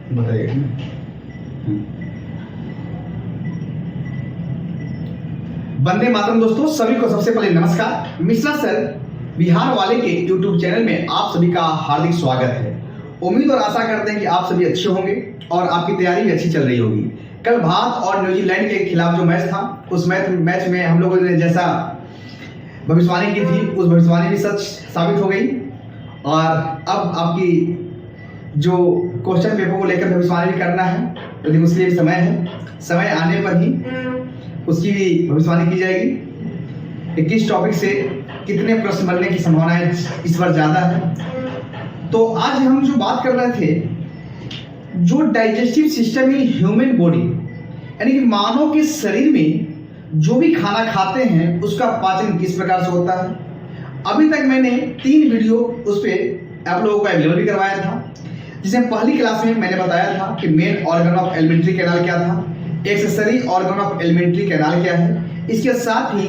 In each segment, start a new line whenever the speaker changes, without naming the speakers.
बताइए। वंदे मातरम दोस्तों, सभी को सबसे पहले नमस्कार। मिश्रा सर बिहार वाले के YouTube चैनल में आप सभी का हार्दिक स्वागत है। उम्मीद और आशा करते हैं कि आप सभी अच्छे होंगे और आपकी तैयारी भी अच्छी चल रही होगी। कल भारत और न्यूजीलैंड के खिलाफ जो मैच था, उस मैच में हम लोगों ने जैसा भविष्यवाणी की थी, उस भविष्यवाणी भी सच साबित हो गई। और अब आपकी जो क्वेश्चन पेपर को लेकर भविष्यवाणी भी करना है, लेकिन उसके लिए समय है। समय आने पर ही उसकी भी भविष्यवाणी की जाएगी। 21 टॉपिक से कितने प्रश्न बनने की संभावना इस बार ज़्यादा है। तो आज हम जो बात कर रहे थे, जो digestive system in human body, यानी कि मानव के शरीर में जो भी खाना खाते हैं उसका पाचन किस प्रकार से होता है। अभी तक मैंने 3 वीडियो उस पर आप लोगों को अवेलेबल भी करवाया था, जिसमें पहली क्लास में मैंने बताया था कि main organ of alimentary canal क्या था, accessory organ of alimentary canal क्या है। इसके साथ ही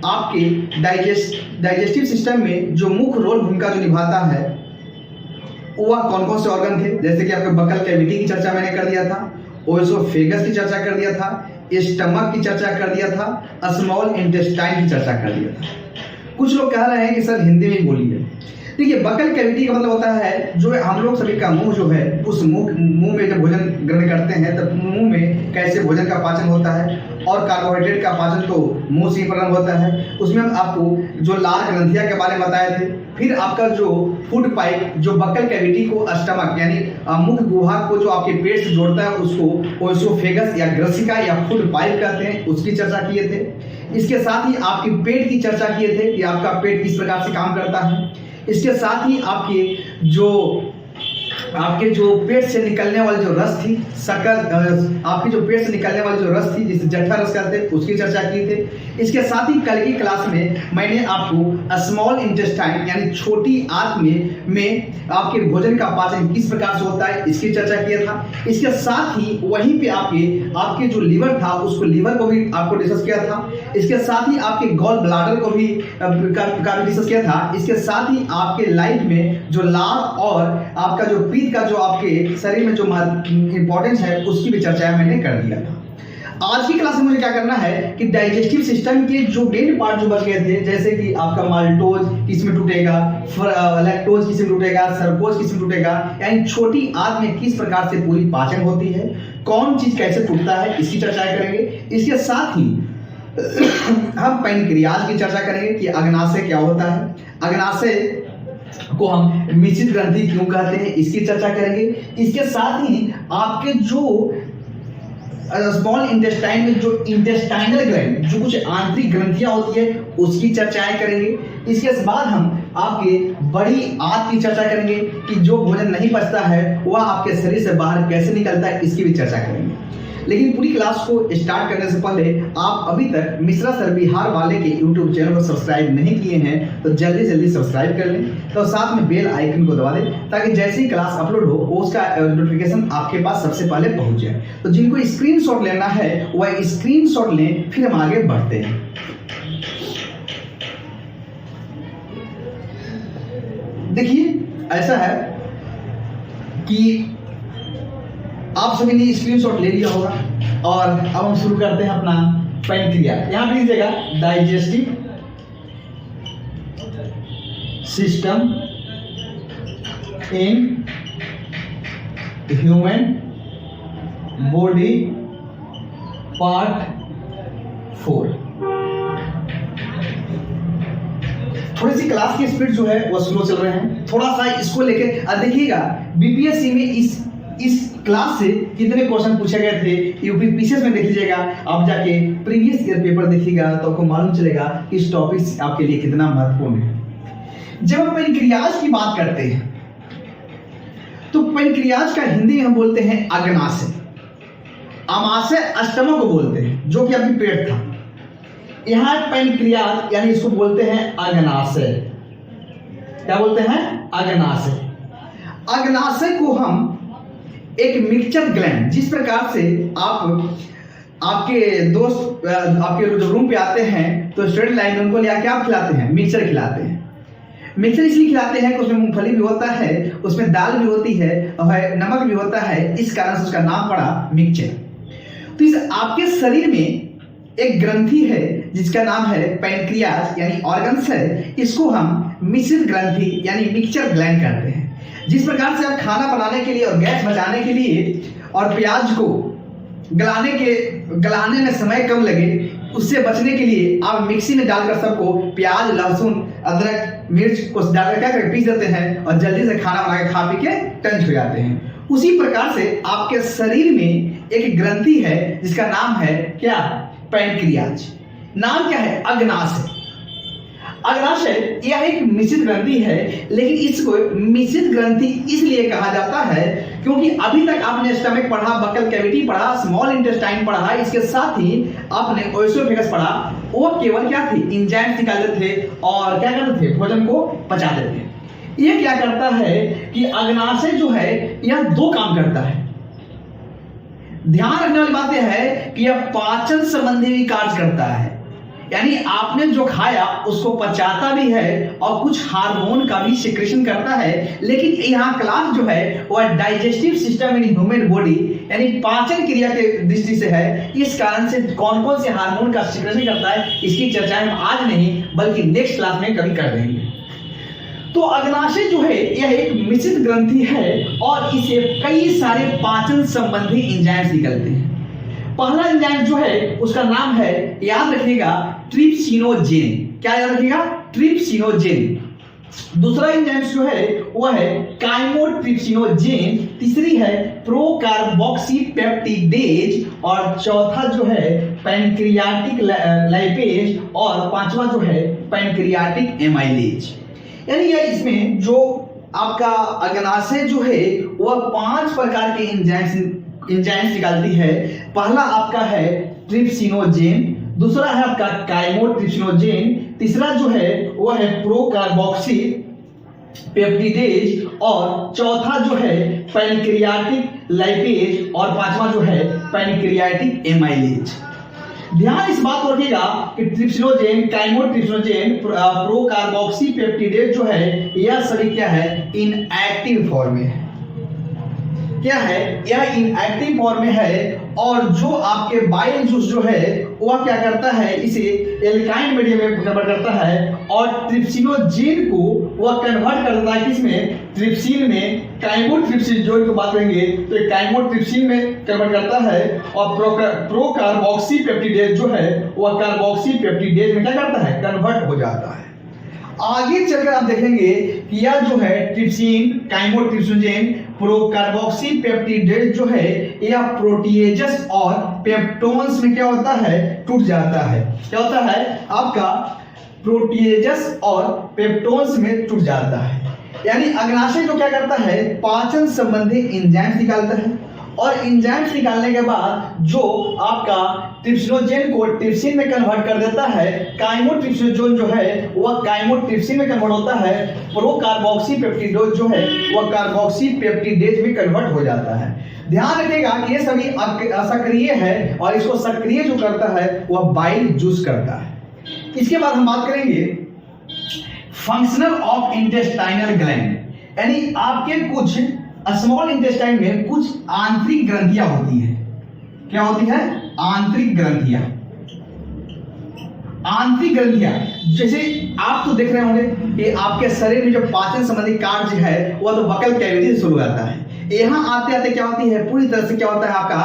आपके डाइजेस्टिव सिस्टम में जो मुख्य रोल भूमिका जो निभाता है वह कौन कौन से ऑर्गन थे, जैसे कि आपके बकल कैविटी की चर्चा मैंने कर दिया था, ओएसोफेगस की चर्चा कर दिया था, स्टमक की चर्चा कर दिया था, स्मॉल इंटेस्टाइन की चर्चा कर दिया था। कुछ लोग कह रहे हैं कि सर हिंदी में बोलिए। देखिए, बकल कैविटी का मतलब होता है जो हम लोग सभी का मुंह जो है, उस मुंह में जब भोजन ग्रहण करते हैं तब मुंह में कैसे भोजन का पाचन होता है, और कार्बोहाइड्रेट का पाचन तो मुंह से ही प्रारंभ होता है। उसमें हम आपको जो लाल ग्रंथियां के बारे में बताए थे, फिर आपका जो फूड पाइप जो बकल कैविटी को स्टमक यानी मुख गुहा को जो आपके पेट से जोड़ता है उसको ओएसोफेगस या ग्रसिका या फूड पाइप कहते हैं, उसकी चर्चा किए थे। इसके साथ ही आपके पेट की चर्चा किए थे कि आपका पेट किस प्रकार से काम करता है। इसके साथ ही आपके जो पेट से निकलने वाली जो रस थी, आपकी जो पेट से निकलने वाली जो रस थी जिसे जठर रस कहते हैं, उसकी चर्चा की थे। इसके साथ ही कल की क्लास में मैंने आपको स्मॉल इंटेस्टाइन यानी छोटी आंत में आपके भोजन का पाचन किस प्रकार से होता है, इसकी चर्चा किया था। इसके साथ ही वहीं पे आपके जो लीवर था, उसको लीवर को भी आपको डिस्कस किया था। इसके साथ ही आपके गॉल ब्लाडर को भी डिस्कस किया था। इसके साथ ही आपके लाइफ में जो लार और आपका जो पीत का जो आपके शरीर में जो इंपॉर्टेंस है, उसकी भी चर्चा मैंने कर दिया था। आज की क्लास में मुझे क्या करना है कि डाइजेस्टिव सिस्टम के जो मेन पार्ट जो बच गए थे, जैसे कि आपका माल्टोज किस में टूटेगा, लैक्टोज किस में टूटेगा, सर्कोज किस में टूटेगा, यानी छोटी आंत में किस प्रकार से पूरी पाचन होती है, कौन चीज कैसे टूटता है, इसकी चर्चा करेंगे। इसके साथ ही हम पैनक्रियाज की चर्चा करेंगे कि अग्नाशय क्या होता है, अग्नाशय को हम मिश्रित ग्रंथि क्यों कहते हैं, इसकी चर्चा करेंगे। इसके साथ ही आपके जो स्मॉल इंटेस्टाइन में जो इंटेस्टाइनल ग्लैंड जो कुछ आंतरिक ग्रंथियां होती है, उसकी चर्चाएं करेंगे। इसके बाद हम आपके बड़ी आंत की चर्चा करेंगे कि जो भोजन नहीं पचता है वह आपके शरीर से बाहर कैसे निकलता है, इसकी भी चर्चा करेंगे। लेकिन पूरी क्लास को स्टार्ट करने से पहले आप अभी तक मिश्रा सर बिहार वाले के YouTube चैनल को सब्सक्राइब नहीं किए हैं तो जल्दी जल्दी सब्सक्राइब कर लें, तो साथ में बेल आइकन को दबा दें ताकि जैसे ही क्लास अपलोड हो उसका नोटिफिकेशन आपके पास सबसे पहले पहुंच जाए। तो जिनको स्क्रीनशॉट लेना है वह स्क्रीनशॉट लें, फिर हम आगे बढ़ते हैं। देखिए, ऐसा है कि आप सभी ने स्क्रीनशॉट ले लिया होगा और अब हम शुरू करते हैं अपना पैनक्रियाज। यहां पे लीजिएगा digestive system in human body part 4। थोड़ी सी क्लास की स्पीड जो है वो स्लो चल रहे हैं, थोड़ा सा इसको लेके देखिएगा। बीपीएससी में इस क्लास से कितने क्वेश्चन पूछे गए थे, यूपीपीसीएस में देख लीजिएगा, आप जाके प्रीवियस ईयर पेपर देखिएगा तो आपको मालूम चलेगा कि इस टॉपिक आपके लिए कितना महत्वपूर्ण है। जब हम पैनक्रियाज की बात करते हैं तो पैनक्रियाज का हिंदी में हम बोलते हैं अग्नाशय, अमाशय स्टमक को बोलते हैं, जो कि अभी पेट था। यहाँ पैनक्रियाज यानी इसको बोलते हैं अग्नाशय। क्या बोलते हैं? अग्नाशय। अग्नाशय को हम एक मिक्सचर ग्लैंड, जिस प्रकार से आपके दोस्त आपके जो रूम पे आते हैं तो स्टूडेंट लाइन में उनको ले आके आप खिलाते हैं, मिक्सचर खिलाते हैं। मिक्सचर इसलिए खिलाते हैं कि उसमें मूंगफली भी होता है, उसमें दाल भी होती है और नमक भी होता है, इस कारण से उसका नाम पड़ा मिक्सचर। तो इस आपके शरीर में एक ग्रंथि है जिसका नाम है पैनक्रियाज यानी ऑर्गन्स है, इसको हम मिश्रित ग्रंथि यानी मिक्सचर ग्लैंड कहते हैं। जिस प्रकार से आप खाना बनाने के लिए और गैस बचाने के लिए और प्याज को गलाने में समय कम लगे, उससे बचने के लिए आप मिक्सी में डालकर सबको प्याज, लहसुन, अदरक, मिर्च को डालकर क्या करके पीस देते हैं और जल्दी से खाना बना के खा पी के टंच हो जाते हैं। उसी प्रकार से आपके शरीर में एक ग्रंथि है जिसका नाम है क्या? पैनक्रियाज। नाम क्या है? अग्नाशय। अग्नाशय यह एक मिश्रित ग्रंथि है, लेकिन इसको मिश्रित ग्रंथि इसलिए कहा जाता है क्योंकि अभी तक आपने स्टमक पढ़ा, बकल कैविटी पढ़ा, स्मॉल इंटेस्टाइन पढ़ा, इसके साथ ही आपने ओएसोफेगस पढ़ा। वो केवल क्या थी? एंजाइम्स निकालते थे और क्या करते थे? भोजन को पचाते थे। ये क्या करता है कि अग्नाशय जो है यह दो काम करता है। ध्यान रखने वाली बात यह है कि यह पाचन संबंधी भी कार्य करता है, यानी आपने जो खाया उसको पचाता भी है और कुछ हार्मोन का भी सिक्रेशन करता है। लेकिन यहाँ क्लास जो है वह digestive system in human body यानी पाचन क्रिया के दृष्टि से है। इस कारण से कौन कौन से हार्मोन का सिक्रेशन करता है इसकी चर्चा हम आज नहीं बल्कि नेक्स्ट क्लास में कभी कर देंगे। तो अग्नाशय जो है यह एक मिश्रित ग्रंथि है और इसे कई सारे पाचन संबंधी एंजाइम्स निकलते हैं। पहला एंजाइम जो है उसका नाम है, याद रखिएगा, ट्रिप्सिनोजेन। क्या याद रखिएगा? ट्रिप्सिनोजेन। दूसरा एंजाइम जो है वह है काइमोट्रिप्सिनोजेन। तीसरी है प्रोकार्बोक्सीपेप्टिडेज और चौथा जो है पैनक्रियाटिक लाइपेज और पांचवा जो है पैनक्रियाटिक एमाइलेज। यानी यह इसमें जो आपका अग्नाशय जो है वह 5 प्रकार के एंजाइम्स निकालती है। पहला आपका है ट्रिप्सिनोजेन, दूसरा है आपका काइमोट्रिप्सिनोजेन, तीसरा जो है वह है प्रोकार्बोक्सी पेप्टिडेज और चौथा जो है पैनक्रियाटिक लाइपेज और पांचवा जो है पैनक्रियाटिक एमाइलेज। ध्यान इस बात को रखिएगा कि ट्रिप्सिनोजेन, काइमोट्रिप्सिनोजेन, प्रोकार्बोक्सी पेप्टिडेज जो है यह सभी क्या है? इनएक्टिव फॉर्म में है। क्या है? यह इनएक्टिव फॉर्म में है और जो आपके बाइल जूस जो है वह क्या करता है? इसे एल्काइन मीडियम में कन्वर्ट करता है और ट्रिप्सिनोजेन को वह कन्वर्ट करता है किसमें? ट्रिप्सिन में। काइमोट्रिप्सिन जो की बात करेंगे तो काइमोट्रिप्सिन में कन्वर्ट करता है और प्रोकार्बोक्सी पेप्टिडेज जो है वह कार्बोक्सी पेप्टिडेज में क्या करता है? कन्वर्ट हो जाता है। आगे चलकर आप देखेंगे कि यह जो है ट्रिप्सिन, काइमोट्रिप्सिनोजेन, प्रोकार्बोक्सी पेप्टिडेज जो है यह प्रोटीएजेस और पेप्टोन्स में क्या होता है? टूट जाता है। क्या होता है? आपका प्रोटीएजेस और पेप्टोन्स में टूट जाता है। यानी अग्नाशय जो क्या करता है? पाचन संबंधी एंजाइम्स निकालता है और एंजाइम्स निकालने के बाद जो आपका ट्रिप्सिनोजेन को ट्रिप्सिन में कन्वर्ट कर देता है, काइमोट्रिप्सिनोजेन जो है वह काइमोट्रिप्सिन में कन्वर्ट होता है, प्रोकार्बोक्सी पेप्टिडेज जो है वह कार्बोक्सी पेप्टिडेज में कन्वर्ट हो जाता है। ध्यान रखिएगा कि ये सभी असक्रिय है और इसको सक्रिय जो करता है वह बाइल जूस करता है। इसके बाद हम बात करेंगे फंक्शनल ऑफ इंटेस्टाइनल ग्लैंड, यानी आपके कुछ स्मॉल इंटेस्टाइन में कुछ आंतरिक ग्रंथियां होती हैं। क्या होती है? आंतरिक ग्रंथियां। आंतरिक ग्रंथियां जैसे आप तो देख रहे होंगे कि आपके शरीर में जो पाचन संबंधी कार्य है वह तो बकल कैविटी से शुरू होता है। यहाँ आते आते क्या होती है? पूरी तरह से क्या होता है? आपका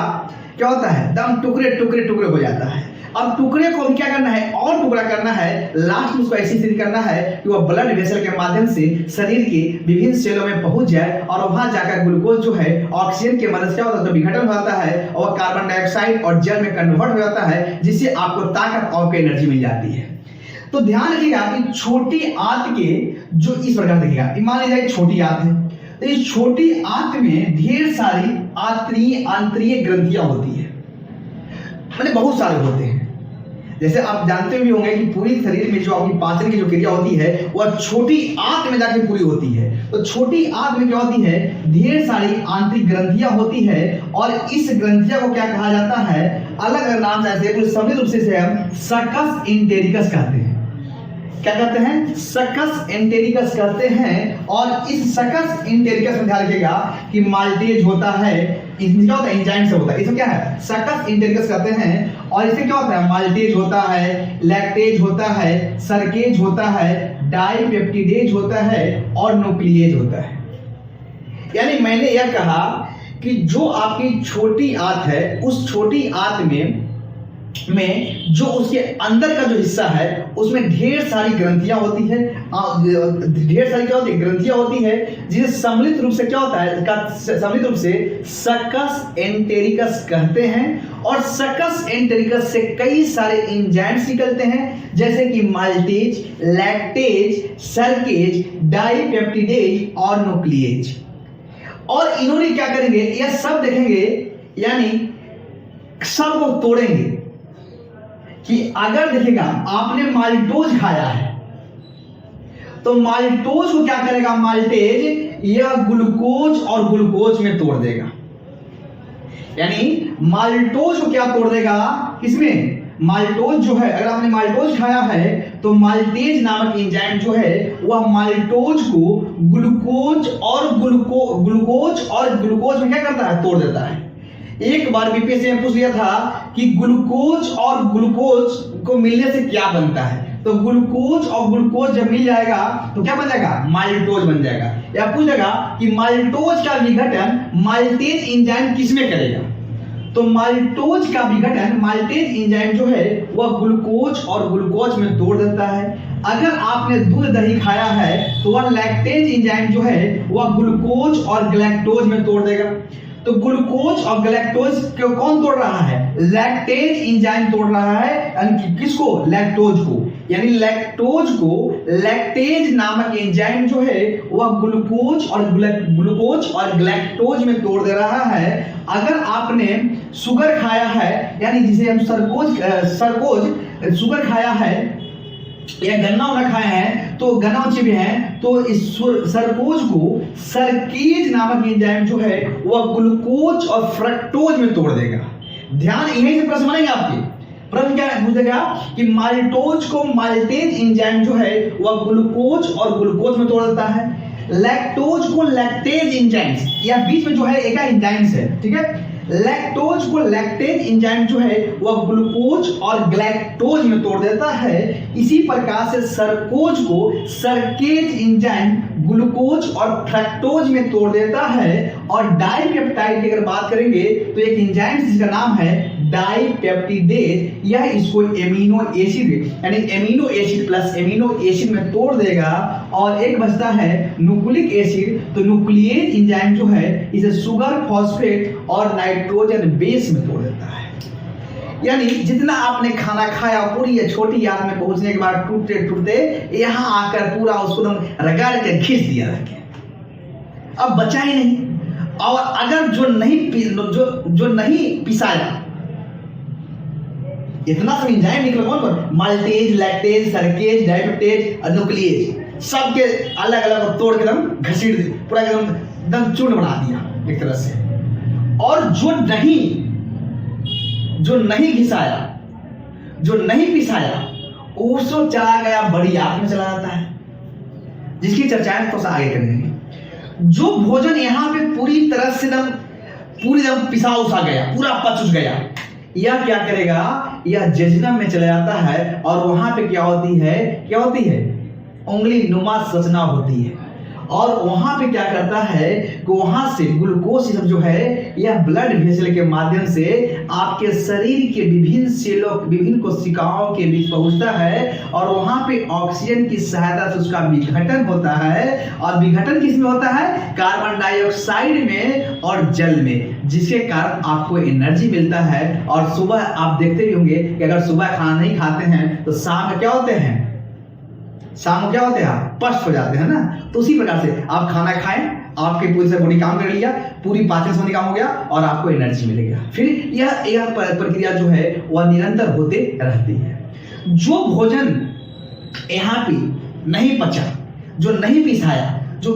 क्या होता है? दम टुकड़े टुकड़े टुकड़े हो जाता है। अब टुकड़े को भी क्या करना है? और टुकड़ा करना है। लास्ट में उसको ऐसी स्थिति करना है कि वह ब्लड वेसल के माध्यम से शरीर के विभिन्न सेलों में पहुंच जाए और वहां जाकर ग्लूकोज जो है ऑक्सीजन के मदद से क्या होता है? तो विघटन होता है और कार्बन डाइऑक्साइड और जल में कन्वर्ट हो जाता है, जिससे आपको ताकत और एनर्जी मिल जाती है। तो ध्यान रखिएगा कि छोटी आंत के जो इस प्रकार देखिएगा, मान लीजिए छोटी आंत है तो इस छोटी आंत में ढेर सारी आंतरीय ग्रंथियां होती है, मतलब बहुत सारे होते हैं। जैसे आप जानते भी होंगे कि पूरी शरीर में जो आपकी पाचन की जो क्रिया होती है वह छोटी आंत में जाके पूरी होती है। तो छोटी आंत में क्या होती है? ढेर सारी आंतरिक ग्रंथियां होती है और इस ग्रंथियां को क्या कहा जाता है? अलग अलग नाम से, समृद्ध रूप से हम सकस इंटेरिकस कहते हैं। क्या कहते हैं, सकस एंटेरिकस कहते हैं। और इस सकस एंटेरिकस में ध्यान रखिएगा कि माल्टेज होता है, इसमें क्या होता है, एंजाइम से होता है, इसमें क्या है, सकस एंटेरिकस कहते हैं। और इसमें क्या होता है, माल्टेज होता है, लैक्टेज होता है, सरकेज होता है, डाइपेप्टिडेज होता है और न्यूक्लिएज होता है। यानी मैंने यह कहा कि जो आपकी छोटी आंत है, उस छोटी आंत में जो उसके अंदर का जो हिस्सा है उसमें ढेर सारी ग्रंथियां होती है, ढेर सारी क्या होती है, ग्रंथियां होती है, जिसे सम्मिलित रूप से क्या होता है, सम्मिलित रूप से सकस एंटेरिकस कहते हैं। और सकस एंटेरिकस से कई सारे एंजाइम्स निकलते हैं, जैसे कि माल्टेज, लैक्टेज, सरकेज, डाइपेप्टिडेज और न्यूक्लिएज। और इन्होंने क्या करेंगे, यह सब देखेंगे, यानी सब को तोड़ेंगे कि अगर देखिएगा आपने माल्टोज खाया है तो माल्टोज को क्या करेगा, माल्टेज यह ग्लूकोज और ग्लूकोज में तोड़ देगा। यानी माल्टोज को क्या तोड़ देगा, किसमें, माल्टोज जो है, अगर आपने माल्टोज खाया है तो माल्टेज नामक एंजाइम जो है वह माल्टोज को ग्लूकोज और ग्लूकोज में क्या करता है, तोड़ देता है। एक बार बीपीएससी में पूछ लिया था कि ग्लूकोज और ग्लूकोज को मिलने से क्या बनता है, तो ग्लूकोज और ग्लूकोज जब मिल जाएगा तो क्या बन जाएगा, माल्टोज बन जाएगा। या पूछेगा कि माल्टोज का विघटन माल्टेज एंजाइम किसमें करेगा, तो माल्टोज का विघटन माल्टेज एंजाइम जो है वह ग्लूकोज और ग्लूकोज में तोड़ देता है। अगर आपने दूध दही खाया है तो वह लैक्टेज एंजाइम जो है वह ग्लूकोज और गैलेक्टोज में तोड़ देगा। तो ग्लूकोज और गैलेक्टोज को कौन तोड़ रहा है, लैक्टेज एंजाइम तोड़ रहा है, यानी किसको, लैक्टोज को। यानी लैक्टोज को लैक्टेज नामक एंजाइम जो है वह ग्लूकोज और गैलेक्टोज में तोड़ दे रहा है। अगर आपने शुगर खाया है, यानी जिसे हम सरकोज शुगर खाया है या गन्ना उन्ना खाए हैं, तो गन्ना भी हैं, तो इस सरकोज को सरकेज नामक एंजाइम जो है वह ग्लूकोज और फ्रक्टोज में तोड़ देगा। ध्यान यहीं से प्रश्न बनेंगे आपके, प्रश्न क्या पूछेगा कि माल्टोज को माल्टेज एंजाइम जो है वह ग्लूकोज और ग्लूकोज में तोड़ देता है, लैक्टोज को लैक्टेज एंजाइम्स, या बीच में जो है एक एंजाइम्स है, ठीक है, लैक्टोज को लैक्टेज एंजाइम जो है वह ग्लूकोज और गैलेक्टोज में तोड़ देता है। इसी प्रकार से सरकोज को सरकेज एंजाइम ग्लूकोज और फ्रक्टोज में तोड़ देता है। और डाइपेप्टाइड की अगर बात करेंगे तो एक एंजाइम जिसका नाम है डाइपेप्टिडेज, यह इसको एमिनो एसिड यानी amino acid plus amino acid में तोड़ देगा। और एक बचता है न्यूक्लिक एसिड, तो न्यूक्लिएज एंजाइम जो है इसे शुगर, फॉस्फेट और नाइट्रोजन बेस में तोड़ देता है। यानी जितना आपने खाना खाया पूरी ये छोटी आंत में पहुंचने के बाद टूटते टूटते यहाँ आकर पूरा उसको रगड़ के खींच दिया रखे, अब बचा ही नहीं। और अगर जो नहीं पिसाया, इतना सब एंजाइम निकला कौन पर, माल्टेज, लैक्टेज, सरकेज, डाइपेप्टेज और न्यूक्लिएज, सबके अलग अलग तोड़ के एकदम घसीट दिया, पूरा एकदम चूर्ण बना दिया एक तरह से। और जो नहीं घिसाया, जो नहीं पिसाया, उसको चला गया बड़ी आंत में चला जाता है, जिसकी चर्चाएं थोड़ा सा आगे करेंगे। जो भोजन यहाँ पे पूरी तरह से एकदम पिसा उसा गया, पूरा पच उस गया, यह क्या करेगा, यह जेजुनम में चला जाता है। और वहां पे क्या होती है उंगली नुमा संरचना होती है। और वहां पे क्या करता है कि वहां से ग्लूकोज जो है यह ब्लड वेसल के माध्यम से आपके शरीर के विभिन्न सेलों, विभिन्न कोशिकाओं के बीच पहुंचता है। और वहां पे ऑक्सीजन की सहायता से उसका विघटन होता है। और विघटन किसमें होता है, कार्बन डाइऑक्साइड में और जल में, जिसके कारण आपको एनर्जी मिलता है। और सुबह आप देखते भी होंगे कि अगर सुबह खाना नहीं खाते हैं तो शाम में क्या होते हैं, आप पस्त हो जाते हैं ना। तो उसी प्रकार से आप खाना खाएं, आपके पूरी से बॉडी काम कर लिया, पूरी पाचन संबंधी काम हो गया और आपको एनर्जी मिलेगा। फिर यह प्रक्रिया जो है वह निरंतर होते रहती है। जो भोजन यहाँ पे नहीं पचा, जो नहीं पिसाया, जो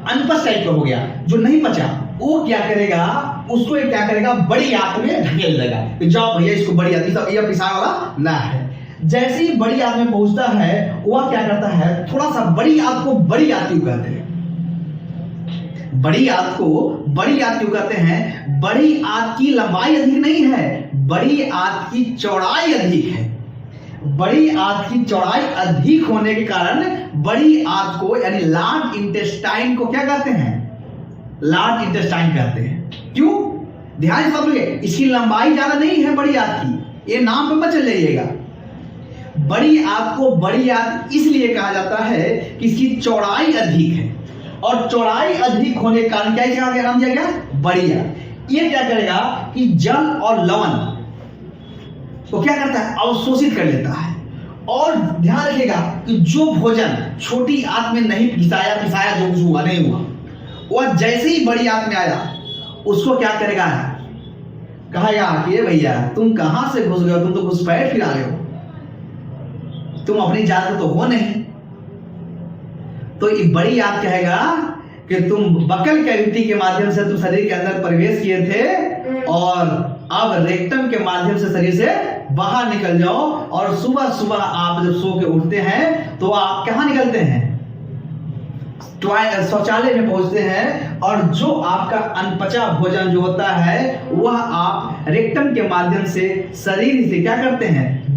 अनपच टाइप का हो गया, जो नहीं पचा, वो क्या करेगा, उसको क्या करेगा, बड़ी आंत में ढकेल देगा। जाओ भैया इसको बड़ी आंत, यह पिसाया वाला ना है। जैसे ही बड़ी आंत में पहुंचता है वह क्या करता है, थोड़ा सा बड़ी आंत को बड़ी आंत क्यों कहते हैं? बड़ी आंत को बड़ी आंत क्यों कहते हैं? बड़ी आंत की लंबाई अधिक नहीं है, बड़ी आंत की चौड़ाई अधिक है। बड़ी आंत की चौड़ाई अधिक होने के कारण बड़ी आंत को यानी लार्ज इंटेस्टाइन को क्या कहते हैं? लार्ज इंटेस्टाइन कहते हैं। क्यों? ध्यान से समझिए, इसकी लंबाई ज्यादा नहीं है बड़ी आंत की, ये नाम पे मत चल जाइएगा। बड़ी आंत को बड़ी आंत इसलिए कहा जाता है कि इसकी चौड़ाई अधिक है, और चौड़ाई अधिक होने के कारण क्या नाम दिया गया? बड़ी आंत। ये क्या करेगा कि जल और लवण को क्या करता है? अवशोषित कर लेता है। और ध्यान रखिएगा कि जो भोजन छोटी आंत में नहीं पिसाया जो कुछ हुआ नहीं हुआ, वह जैसे ही बड़ी आंत में आया उसको क्या करेगा? कहेगा कि भैया तुम कहां से घुस गए हो, तुम तो घुसपैठ फिर आ गए हो, तुम अपनी जात में तो हो नहीं। तो ये बड़ी आंत कहेगा कि तुम बकल कैविटी के माध्यम से तुम शरीर के अंदर प्रवेश किए थे और अब रेक्टम के माध्यम से शरीर से बाहर निकल जाओ। और सुबह सुबह आप जब सो के उठते हैं तो आप कहां निकलते हैं? शौचालय में पहुंचते हैं, और जो आपका अनपचा भोजन जो होता है वह आप रेक्टम के माध्यम से शरीर से क्या करते हैं?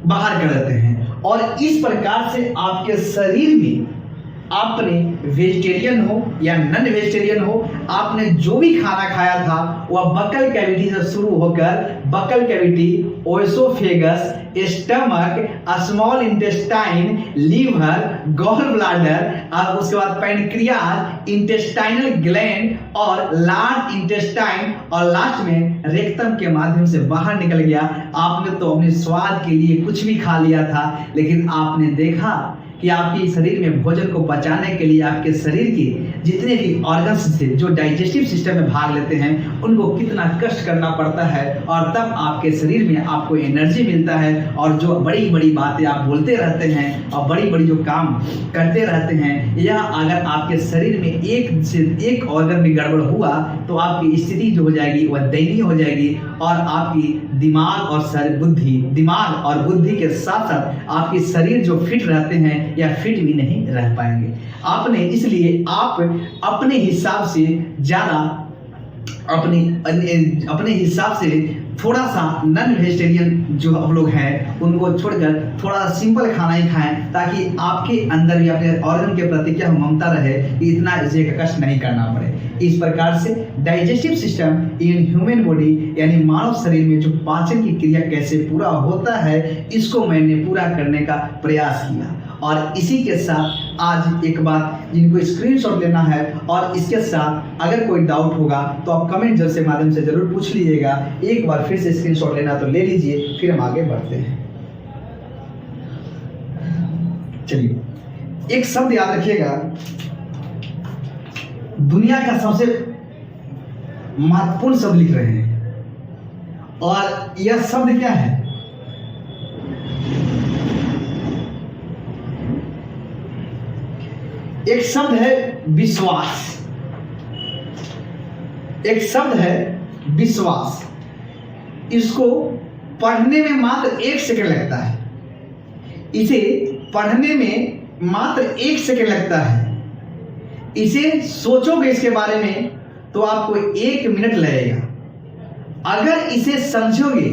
बाहर कर देते हैं। और इस प्रकार से आपके शरीर में आपने वेजिटेरियन हो या नॉन वेजिटेरियन हो, आपने जो भी खाना खाया था वह बकल कैविटी से शुरू होकर buccal cavity, oesophagus, stomach, small intestine, liver, gall bladder, और उसके बाद पैनक्रियाज, इंटेस्टाइनल ग्लैंड और लार्ज इंटेस्टाइन, और लास्ट में रेक्टम के माध्यम से बाहर निकल गया। आपने तो अपने स्वाद के लिए कुछ भी खा लिया था, लेकिन आपने देखा कि आपके शरीर में भोजन को पचाने के लिए आपके शरीर के जितने भी ऑर्गन्स से जो डाइजेस्टिव सिस्टम में भाग लेते हैं उनको कितना कष्ट करना पड़ता है, और तब आपके शरीर में आपको एनर्जी मिलता है। और जो बड़ी बड़ी बातें आप बोलते रहते हैं और बड़ी बड़ी जो काम करते रहते हैं, यह अगर आपके शरीर में एक से एक ऑर्गन में गड़बड़ हुआ तो आपकी स्थिति जो हो जाएगी वह दयनीय हो जाएगी, और आपकी दिमाग और बुद्धि के साथ साथ आपके शरीर जो फिट रहते हैं या फिट भी नहीं रह पाएंगे। आपने इसलिए आप अपने हिसाब से ज्यादा अपने हिसाब से थोड़ा सा नॉन वेजिटेरियन जो हम लोग हैं उनको छोड़कर थोड़ा सिंपल खाना ही खाएं, ताकि आपके अंदर भी अपने ऑर्गन के प्रति क्या ममता रहे कि इतना इसे कष्ट नहीं करना पड़े। इस प्रकार से digestive system in human body यानी मानव शरीर में जो पाचन की क्रिया कैसे पूरा होता है, इसको मैंने पूरा करने का प्रयास किया। और इसी के साथ आज एक बात जिनको स्क्रीनशॉट लेना है, और इसके साथ अगर कोई डाउट होगा तो आप कमेंट जैसे माध्यम से जरूर पूछ लीजिएगा। एक बार फिर से स्क्रीनशॉट लेना तो ले लीजिए, फिर हम आगे बढ़ते हैं। चलिए, एक शब्द याद रखिएगा, दुनिया का सबसे महत्वपूर्ण शब्द लिख रहे हैं, और यह शब्द क्या है? एक शब्द है विश्वास। एक शब्द है विश्वास। इसको पढ़ने में मात्र 1 सेकंड लगता है। इसे पढ़ने में मात्र 1 सेकंड लगता है। इसे सोचोगे इसके बारे में तो आपको 1 मिनट लगेगा। अगर इसे समझोगे